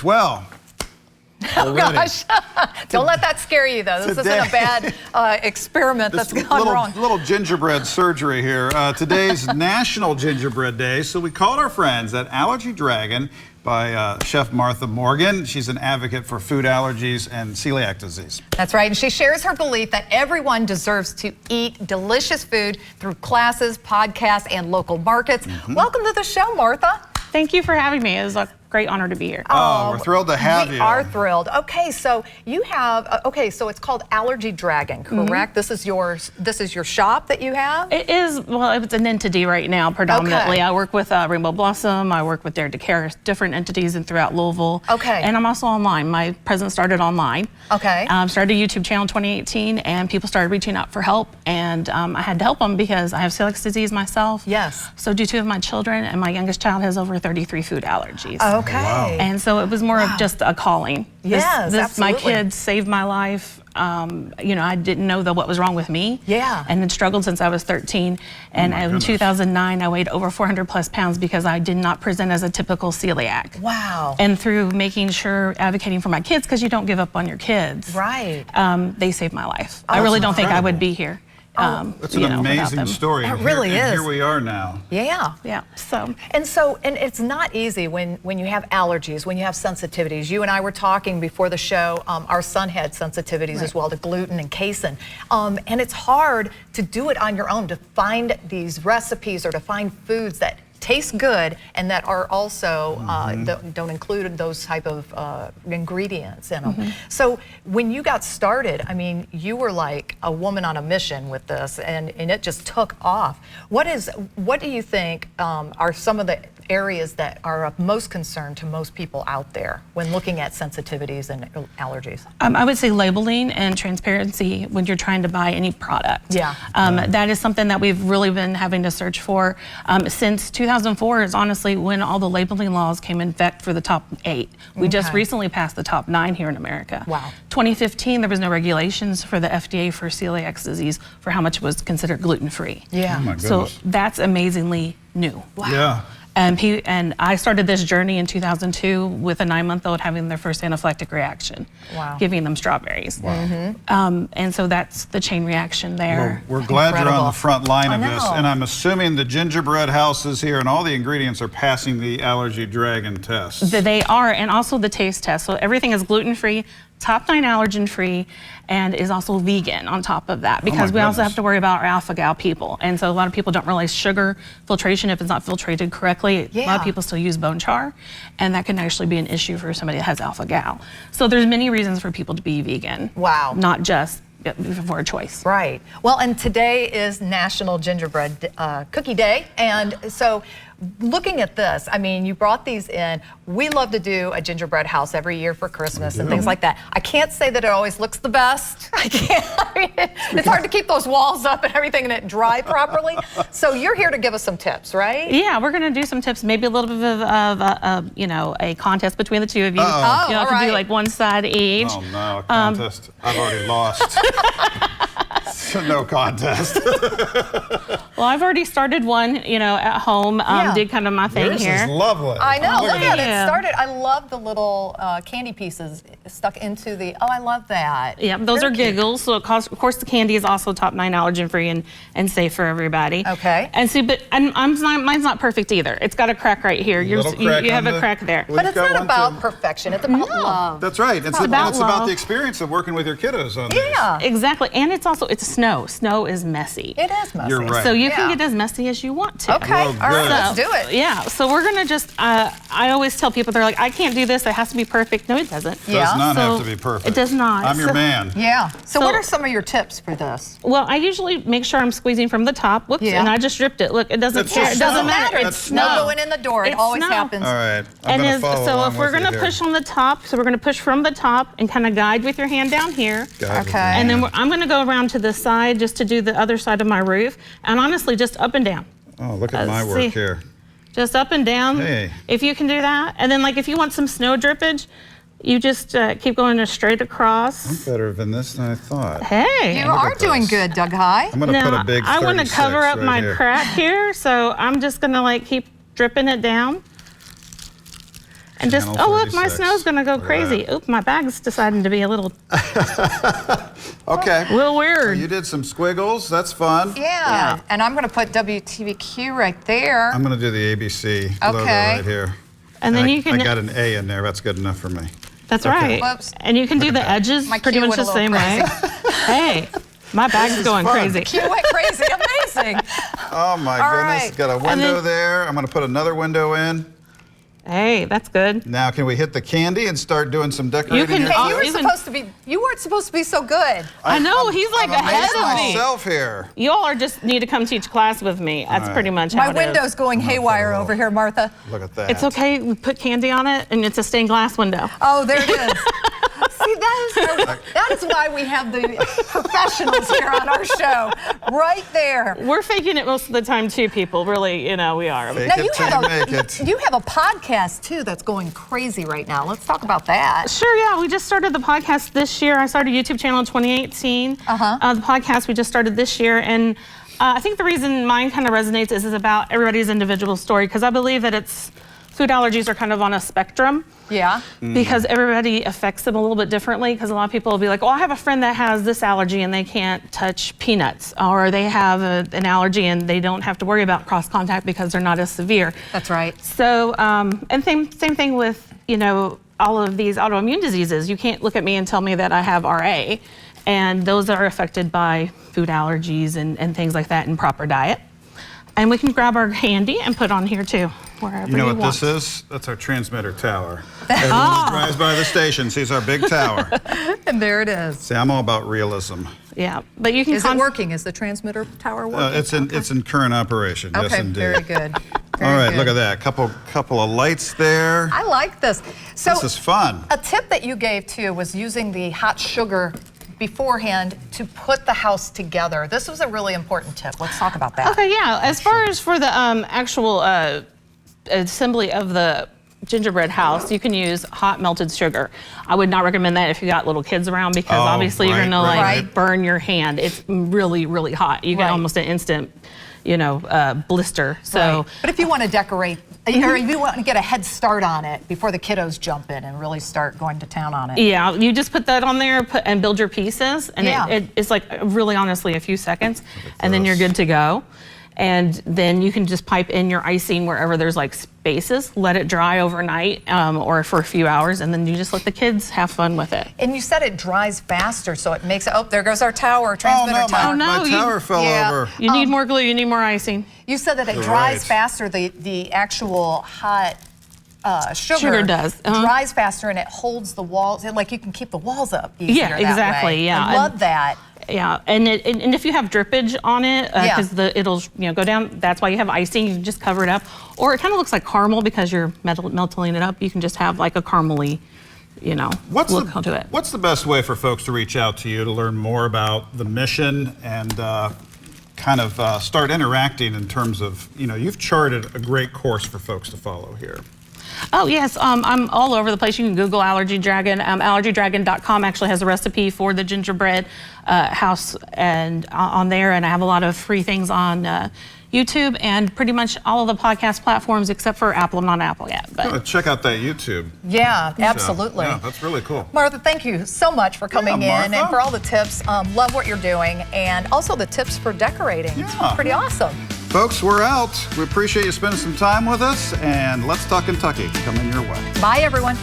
Well, Oh gosh, don't let that scare you though. This isn't a bad experiment that's gone wrong. Little gingerbread surgery here. Today's National Gingerbread Day, so we called our friends at Allergy Dragon by Chef Martha Morgan. She's an advocate for food allergies and celiac disease. That's right, and she shares her belief that everyone deserves to eat delicious food through classes, podcasts, and local markets. Welcome to the show, Martha. Thank you for having me. It was a great honor to be here. Oh, we're thrilled to have you. We are thrilled. Okay, so you have, so it's called Allergy Dragon, correct? This is your shop that you have? It is, well, it's an entity right now, predominantly. Okay. I work with Rainbow Blossom, I work with Dare to Care, different entities throughout Louisville. Okay. And I'm also online. My presence started online. Okay. Started a YouTube channel in 2018, and people started reaching out for help, and I had to help them because I have celiac disease myself. Yes. So do 2 of my children, and my youngest child has over 33 food allergies. Okay. Wow. And so it was more of just a calling. Yes, absolutely. My kids saved my life. You know, I didn't know what was wrong with me. Yeah. And had struggled since I was 13. And in 2009, I weighed over 400 plus pounds because I did not present as a typical celiac. Wow. And through making sure, advocating for my kids, because you don't give up on your kids. Right. They saved my life. Oh, I really don't think I incredible. would be here. That's an amazing story. It really is. Here we are now. Yeah. Yeah. So. And it's not easy when you have allergies, when you have sensitivities. You and I were talking before the show. Our son had sensitivities as well to gluten and casein. And it's hard to do it on your own, to find these recipes or to find foods that taste good and that are also don't include those type of ingredients in them. So when you got started, I mean, you were like a woman on a mission with this, and it just took off. What do you think are some of the areas that are of most concern to most people out there when looking at sensitivities and allergies? I would say labeling and transparency when you're trying to buy any product. Yeah. That is something that we've really been having to search for since 2004 is honestly when all the labeling laws came in effect for the top 8. We just recently passed the top 9 here in America. Wow. 2015, there was no regulations for the FDA for celiac disease for how much was considered gluten-free. Yeah. Oh my So goodness. that's amazingly new. Wow. Yeah. And I started this journey in 2002 with a 9-month-old having their first anaphylactic reaction, giving them strawberries. Wow. And so that's the chain reaction there. Well, we're glad you're on the front line of I this, know. and I'm assuming the gingerbread house is here and all the ingredients are passing the Allergy Dragon test. They are, and also the taste test. So everything is gluten-free, top 9 allergen-free, and is also vegan on top of that, because we also have to worry about our alpha-gal people. And so a lot of people don't realize sugar filtration, if it's not filtrated correctly, a lot of people still use bone char, and that can actually be an issue for somebody that has alpha-gal. So there's many reasons for people to be vegan. Wow. Not just for a choice. Right. Well, and today is National Gingerbread Cookie Day, and so looking at this, I mean, you brought these in. We love to do a gingerbread house every year for Christmas and things like that. I can't say that it always looks the best. I can't. I mean, it's hard to keep those walls up and everything and it dry properly. So you're here to give us some tips, right? Yeah, we're going to do some tips, maybe a little bit of you know, a contest between the two of you. Oh, you know, all to right. do like one side each. Oh no, a contest. I've already lost. No contest. Well, I've already started one, you know, at home. Did kind of my thing Yours here. is lovely. I know, look at it. Yeah. It started, I love the little candy pieces stuck into the, I love that. Yeah, those Very are cute. giggles. So, of course, the candy is also top 9 allergen-free and safe for everybody. Okay. And see, but mine's not perfect either. It's got a crack right here. You have a crack there. But it's not about perfection. It's about love. That's right. It's about about love. the experience of working with your kiddos on this. Yeah. Exactly. And it's snow. Snow is messy. It is messy. You're right. So you can get as messy as you want to. Okay. Well, All right. good. Let's do it. Yeah, so we're gonna just, I always tell people, they're like, I can't do this, it has to be perfect. No, it doesn't. Does not So, have to be perfect. It does not. I'm your So- man. Yeah. So what So- are some of your tips for this? Well, I usually make sure I'm squeezing from the top. Whoops, Yeah. and I just dripped it. Look, it doesn't That's care. just It doesn't snow. matter. That's It's Snow snow. going in the door. It It's always snow. happens. All right. So if we're gonna push on the top, so we're gonna push from the top and kind of guide with your hand down here. Okay. And then I'm gonna go around to the side just to do the other side of my roof. And honestly, just up and down. Oh, look at my see. work here. Just up and down. Hey. If you can do that. And then like if you want some snow drippage, you just keep going straight across. Better than this than I thought. Hey. You are doing good, Doug High. I'm gonna put a big 36 I want to cover up right my here. crack here, so I'm just gonna like keep dripping it down. And just, Channel oh look, my 36. snow's gonna go Look at crazy. that. Oop, my bag's deciding to be a little Okay. weird. You did some squiggles. That's fun. Yeah. And I'm going to put WTBQ right there. I'm going to do the ABC logo Okay. right here. And then you can. I got an A in there. That's good enough for me. That's Okay. right. Whoops. And you can do the edges My pretty cue much went the a little same way. Hey, my bag's going fun. crazy. You went crazy. Amazing. Oh my All goodness. right. Got a And window then- there. I'm going to put another window in. Hey, that's good. Now, can we hit the candy and start doing some decorating? can- here, Hey, too? you weren't supposed to be so good. I know, he's like I'm ahead amazed of me. myself here. You all are just need to come teach class with me. That's right. pretty much My how it is. window's going haywire over here, Martha. Look at that. It's okay. We put candy on it, and it's a stained glass window. Oh, there it is. See, that is why we have the professionals here on our show. Right there. We're faking it most of the time too, people. Really, we are. Fake Now, it till you make it. you have a podcast, too, that's going crazy right now. Let's talk about that. Sure, yeah. We just started the podcast this year. I started a YouTube channel in 2018. The podcast we just started this year, and I think the reason mine kind of resonates is about everybody's individual story, because I believe that food allergies are kind of on a spectrum. Yeah. Because everybody affects them a little bit differently, because a lot of people will be like, oh, I have a friend that has this allergy and they can't touch peanuts, or they have an allergy and they don't have to worry about cross contact because they're not as severe. That's right. So, and same thing with, all of these autoimmune diseases. You can't look at me and tell me that I have RA, and those are affected by food allergies and things like that in proper diet. And we can grab our handy and put on here too, wherever You know what want. this is? That's our transmitter tower. Everyone who drives by the station sees our big tower. And there it is. See, I'm all about realism. Yeah, but you can. Is it working? Is the transmitter tower working? It's in current operation. Yes, Okay, indeed. very good. All right, look at that. Couple of lights there. I like this. So This is fun. a tip that you gave too was using the hot sugar beforehand to put the house together. This was a really important tip. Let's talk about that. Okay, yeah. As far as for the actual assembly of the gingerbread house, you can use hot melted sugar. I would not recommend that if you got little kids around, because obviously you're gonna right. burn your hand. It's really, really hot. You get Right. almost an instant, blister. So. Right. But if you want to decorate, or if you want to get a head start on it before the kiddos jump in and really start going to town on it. Yeah, you just put that on there and build your pieces, and Yeah. it's like really honestly a few seconds, and then you're good to go. And then you can just pipe in your icing wherever there's like spaces, let it dry overnight or for a few hours, and then you just let the kids have fun with it. And you said it dries faster, so it makes it, oh, there goes our tower, transmitter tower. my tower fell Yeah. over. You need more glue, you need more icing. You said that it dries Right. faster, the actual hot sugar does, dries faster, and it holds the walls, like you can keep the walls up easier Yeah, that exactly, way. yeah. I love that. Yeah, and if you have drippage on it, Yeah. because it'll go down. That's why you have icing. You can just cover it up, or it kind of looks like caramel because you're melting it up. You can just have like a caramely, look onto it. What's the best way for folks to reach out to you to learn more about the mission and kind of start interacting in terms of, you've charted a great course for folks to follow here. Oh, yes. I'm all over the place. You can Google Allergy Dragon. AllergyDragon.com actually has a recipe for the gingerbread house and on there. And I have a lot of free things on YouTube and pretty much all of the podcast platforms except for Apple. I'm not Apple yet. But Check out that YouTube. Yeah, absolutely. Yeah, that's really cool. Martha, thank you so much for coming Yeah, in Martha. and for all the tips. Love what you're doing, and also the tips for decorating. Yeah. It's pretty awesome. Folks, we're out. We appreciate you spending some time with us, and Let's Talk Kentucky coming your way. Bye, everyone.